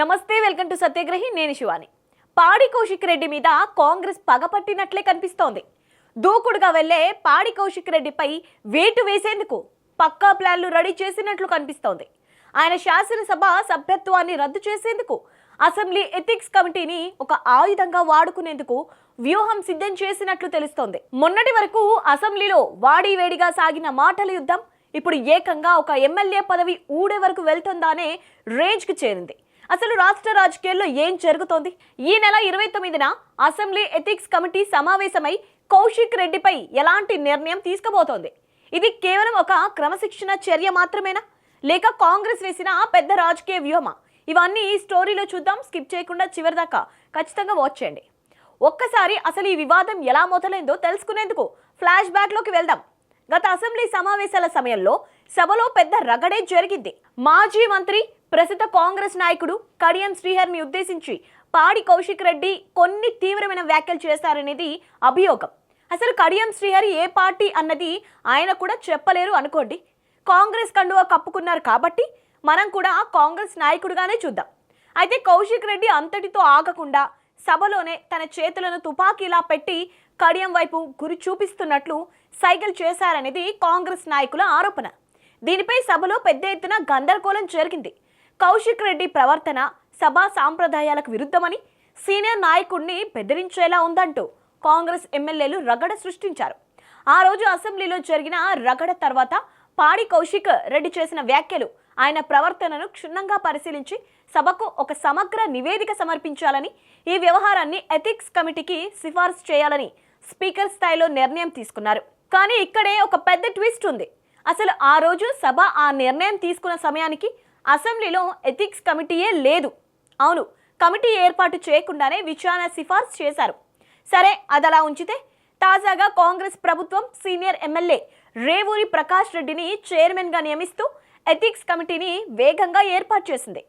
నమస్తే, welcome to సత్యగ్రహి. నేను శివాని. పాడి కౌశిక్ రెడ్డి మీద కాంగ్రెస్ పగపట్టినట్లే కనిపిస్తోంది. దూకుడుగా వెళ్లే పాడి కౌశిక్ రెడ్డిపై వేటు వేసేందుకు పక్కా ప్లాన్లు రెడీ చేసినట్లు కనిపిస్తోంది. ఆయన శాసనసభ సభ్యత్వాన్ని రద్దు చేసేందుకు అసెంబ్లీ ఎథిక్స్ కమిటీని ఒక ఆయుధంగా వాడుకునేందుకు వ్యూహం సిద్ధం చేసినట్లు తెలుస్తోంది. మొన్నటి వరకు అసెంబ్లీలో వాడివేడిగా సాగిన మాటల యుద్ధం ఇప్పుడు ఏకంగా ఒక ఎమ్మెల్యే పదవి ఊడే వరకు వెళ్తుందానే రేంజ్కి చేరింది. అసలు రాష్ట్ర రాజకీయాల్లో ఏం జరుగుతోంది? ఈ నెల 29న అసెంబ్లీ ఎథిక్స్ కమిటీ సమావేశమై కౌశిక్ రెడ్డిపై ఎలాంటి నిర్ణయం తీసుకోబోతోంది? ఇది కేవలం ఒక క్రమశిక్షణ చర్య మాత్రమేనా, లేక కాంగ్రెస్ వేసిన పెద్ద రాజకీయ వ్యూహమా? ఇవన్నీ ఈ స్టోరీలో చూద్దాం. స్కిప్ చేయకుండా చివరి దాకా ఖచ్చితంగా వాచ్ చేయండి. ఒక్కసారి అసలు ఈ వివాదం ఎలా మొదలైందో తెలుసుకునేందుకు ఫ్లాష్ బ్యాక్లోకి వెళ్దాం. గత అసెంబ్లీ సమావేశాల సమయంలో సభలో పెద్ద రగడే జరిగింది. మాజీ మంత్రి, ప్రస్తుత కాంగ్రెస్ నాయకుడు కడియం శ్రీహరిని ఉద్దేశించి పాడి కౌశిక్ రెడ్డి కొన్ని తీవ్రమైన వ్యాఖ్యలు చేశారనేది అభియోగం. అసలు కడియం శ్రీహరి ఏ పార్టీ అన్నది ఆయన కూడా చెప్పలేరు అనుకోండి. కాంగ్రెస్ కండువా కప్పుకున్నారు కాబట్టి మనం కూడా కాంగ్రెస్ నాయకుడిగానే చూద్దాం. అయితే కౌశిక్ రెడ్డి అంతటితో ఆగకుండా సభలోనే తన చేతులను తుపాకీలా పెట్టి కడియం వైపు గురి చూపిస్తున్నట్లు సైగలు చేశారనేది కాంగ్రెస్ నాయకుల ఆరోపణ. దీనిపై సభలో పెద్ద ఎత్తున గందరగోళం జరిగింది. కౌశిక్ రెడ్డి ప్రవర్తన సభా సాంప్రదాయాలకు విరుద్ధమని, సీనియర్ నాయకుడిని బెదిరించేలా ఉందంటూ కాంగ్రెస్ ఎమ్మెల్యేలు రగడ సృష్టించారు. ఆ రోజు అసెంబ్లీలో జరిగిన రగడ తర్వాత పాడి కౌశిక్ రెడ్డి చేసిన వ్యాఖ్యలు, ఆయన ప్రవర్తనను క్షుణ్ణంగా పరిశీలించి సభకు ఒక సమగ్ర నివేదిక సమర్పించాలని, ఈ వ్యవహారాన్ని ఎథిక్స్ కమిటీకి సిఫార్సు చేయాలని స్పీకర్ స్థాయిలో నిర్ణయం తీసుకున్నారు. కానీ ఇక్కడే ఒక పెద్ద ట్విస్ట్ ఉంది. అసలు ఆ రోజు సభ ఆ నిర్ణయం తీసుకున్న సమయానికి అసెంబ్లీలో ఎథిక్స్ కమిటీయే లేదు. అవును, కమిటీ ఏర్పాటు చేయకుండానే విచారణ సిఫార్సు చేశారు. సరే, అదలా ఉంచితే తాజాగా కాంగ్రెస్ ప్రభుత్వం సీనియర్ ఎమ్మెల్యే రేవూరి ప్రకాష్ రెడ్డిని చైర్మన్గా నియమిస్తూ ఎథిక్స్ కమిటీని వేగంగా ఏర్పాటు చేసింది.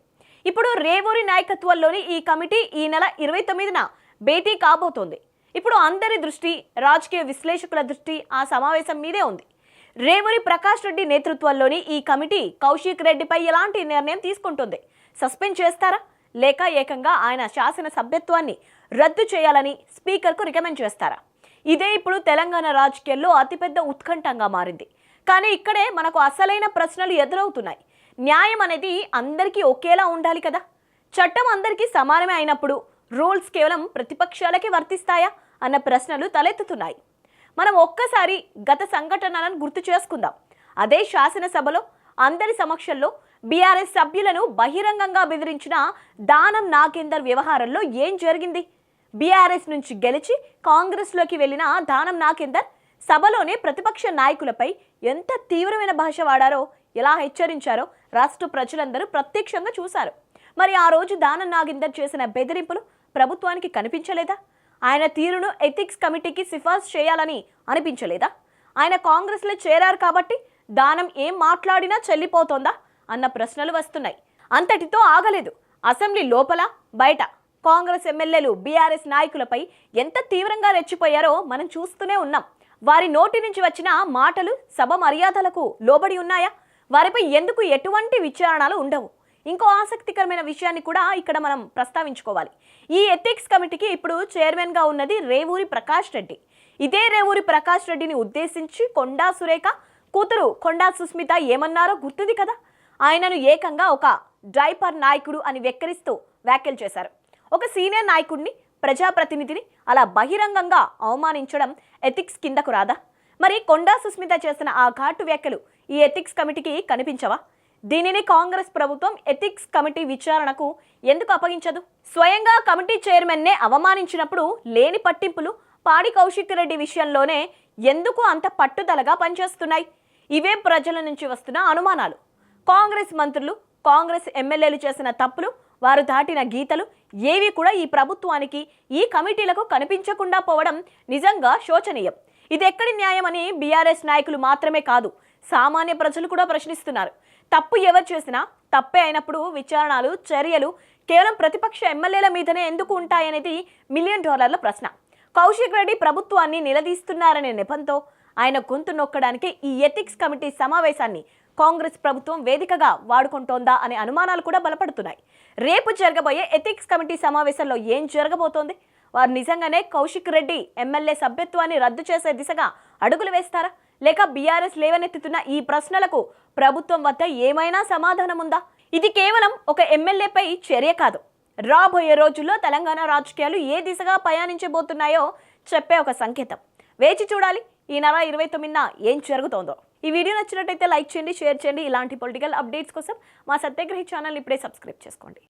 ఇప్పుడు రేవూరి నాయకత్వంలోని ఈ కమిటీ ఈ నెల 29న భేటీ కాబోతోంది. ఇప్పుడు అందరి దృష్టి, రాజకీయ విశ్లేషకుల దృష్టి ఆ సమావేశం మీదే ఉంది. రేవూరి ప్రకాష్ రెడ్డి నేతృత్వంలోని ఈ కమిటీ కౌశిక్ రెడ్డిపై ఎలాంటి నిర్ణయం తీసుకుంటుంది? సస్పెండ్ చేస్తారా, లేక ఏకంగా ఆయన శాసన సభ్యత్వాన్ని రద్దు చేయాలని స్పీకర్కు రికమెండ్ చేస్తారా? ఇదే ఇప్పుడు తెలంగాణ రాజకీయాల్లో అతిపెద్ద ఉత్కంఠంగా మారింది. కానీ ఇక్కడే మనకు అసలైన ప్రశ్నలు ఎదురవుతున్నాయి. న్యాయం అనేది అందరికీ ఒకేలా ఉండాలి కదా? చట్టం అందరికీ సమానమే అయినప్పుడు రూల్స్ కేవలం ప్రతిపక్షాలకే వర్తిస్తాయా అన్న ప్రశ్నలు తలెత్తుతున్నాయి. మనం ఒక్కసారి గత సంఘటనలను గుర్తు చేసుకుందాం. అదే శాసనసభలో అందరి సమక్షంలో బీఆర్ఎస్ సభ్యులను బహిరంగంగా బెదిరించిన దానం నాగేందర్ వ్యవహారంలో ఏం జరిగింది? బీఆర్ఎస్ నుంచి గెలిచి కాంగ్రెస్లోకి వెళ్లిన దానం నాగేందర్ సభలోనే ప్రతిపక్ష నాయకులపై ఎంత తీవ్రమైన భాష వాడారో, ఎలా హెచ్చరించారో రాష్ట్ర ప్రజలందరూ ప్రత్యక్షంగా చూశారు. మరి ఆ రోజు దానం నాగేందర్ చేసిన బెదిరింపులు ప్రభుత్వానికి కనిపించలేదా? ఆయన తీరును ఎథిక్స్ కమిటీకి సిఫార్సు చేయాలని అనిపించలేదా? ఆయన కాంగ్రెస్లో చేరారు కాబట్టి దానం ఏం మాట్లాడినా చెల్లిపోతోందా అన్న ప్రశ్నలు వస్తున్నాయి. అంతటితో ఆగలేదు. అసెంబ్లీ లోపల బయట కాంగ్రెస్ ఎమ్మెల్యేలు బీఆర్ఎస్ నాయకులపై ఎంత తీవ్రంగా రెచ్చిపోయారో మనం చూస్తూనే ఉన్నాం. వారి నోటి నుంచి వచ్చిన మాటలు సభ మర్యాదలకు లోబడి ఉన్నాయా? వారిపై ఎందుకు ఎటువంటి విచారణలు ఉండవు? ఇంకో ఆసక్తికరమైన విషయాన్ని కూడా ఇక్కడ మనం ప్రస్తావించుకోవాలి. ఈ ఎథిక్స్ కమిటీకి ఇప్పుడు చైర్మన్గా ఉన్నది రేవూరి ప్రకాష్ రెడ్డి. ఇదే రేవూరి ప్రకాష్ రెడ్డిని ఉద్దేశించి కొండా సురేఖ కూతురు కొండా సుస్మిత ఏమన్నారో గుర్తుంది కదా? ఆయనను ఏకంగా ఒక డ్రైపర్ నాయకుడు అని వెక్కిరిస్తూ వ్యాఖ్యలు చేశారు. ఒక సీనియర్ నాయకుడిని, ప్రజాప్రతినిధిని అలా బహిరంగంగా అవమానించడం ఎథిక్స్ కిందకు రాదా? మరి కొండా సుస్మిత చేసిన ఆ ఘాటు వ్యాఖ్యలు ఈ ఎథిక్స్ కమిటీకి కనిపించవా? దీనిని కాంగ్రెస్ ప్రభుత్వం ఎథిక్స్ కమిటీ విచారణకు ఎందుకు అప్పగించదు? స్వయంగా కమిటీ చైర్మన్నే అవమానించినప్పుడు లేని పట్టింపులు పాడి కౌశిక్ రెడ్డి విషయంలోనే ఎందుకు అంత పట్టుదలగా పనిచేస్తున్నాయి? ఇవే ప్రజల నుంచి వస్తున్న అనుమానాలు. కాంగ్రెస్ మంత్రులు, కాంగ్రెస్ ఎమ్మెల్యేలు చేసిన తప్పులు, వారు దాటిన గీతలు ఏవి కూడా ఈ ప్రభుత్వానికి, ఈ కమిటీలకు కనిపించకుండా పోవడం నిజంగా శోచనీయం. ఇది ఎక్కడి న్యాయం అని బీఆర్ఎస్ నాయకులు మాత్రమే కాదు, సామాన్య ప్రజలు కూడా ప్రశ్నిస్తున్నారు. తప్పు ఎవరు చేసినా తప్పే అయినప్పుడు విచారణలు, చర్యలు కేవలం ప్రతిపక్ష ఎమ్మెల్యేల మీదనే ఎందుకు ఉంటాయనేది $1 మిలియన్ ప్రశ్న. కౌశిక్ రెడ్డి ప్రభుత్వాన్ని నిలదీస్తున్నారనే నెపంతో ఆయన గొంతు నొక్కడానికి ఈ ఎథిక్స్ కమిటీ సమావేశాన్ని కాంగ్రెస్ ప్రభుత్వం వేదికగా వాడుకుంటోందా అనే అనుమానాలు కూడా బలపడుతున్నాయి. రేపు జరగబోయే ఎథిక్స్ కమిటీ సమావేశంలో ఏం జరగబోతోంది? వారు నిజంగానే కౌశిక్ రెడ్డి ఎమ్మెల్యే సభ్యత్వాన్ని రద్దు చేసే దిశగా అడుగులు వేస్తారా, లేక బీఆర్ఎస్ లేవనెత్తుతున్న ఈ ప్రశ్నలకు ప్రభుత్వం వద్ద ఏమైనా సమాధానం ఉందా? ఇది కేవలం ఒక ఎమ్మెల్యేపై చర్య కాదు, రాబోయే రోజుల్లో తెలంగాణ రాజకీయాలు ఏ దిశగా పయనించబోతున్నాయో చెప్పే ఒక సంకేతం. వేచి చూడాలి ఈ నెల 29న ఏం జరుగుతోందో. ఈ వీడియో నచ్చినట్టయితే లైక్ చేయండి, షేర్ చేయండి. ఇలాంటి పొలిటికల్ అప్డేట్స్ కోసం మా సత్యాగ్రహి ఛానల్ ఇప్పుడే సబ్స్క్రైబ్ చేసుకోండి.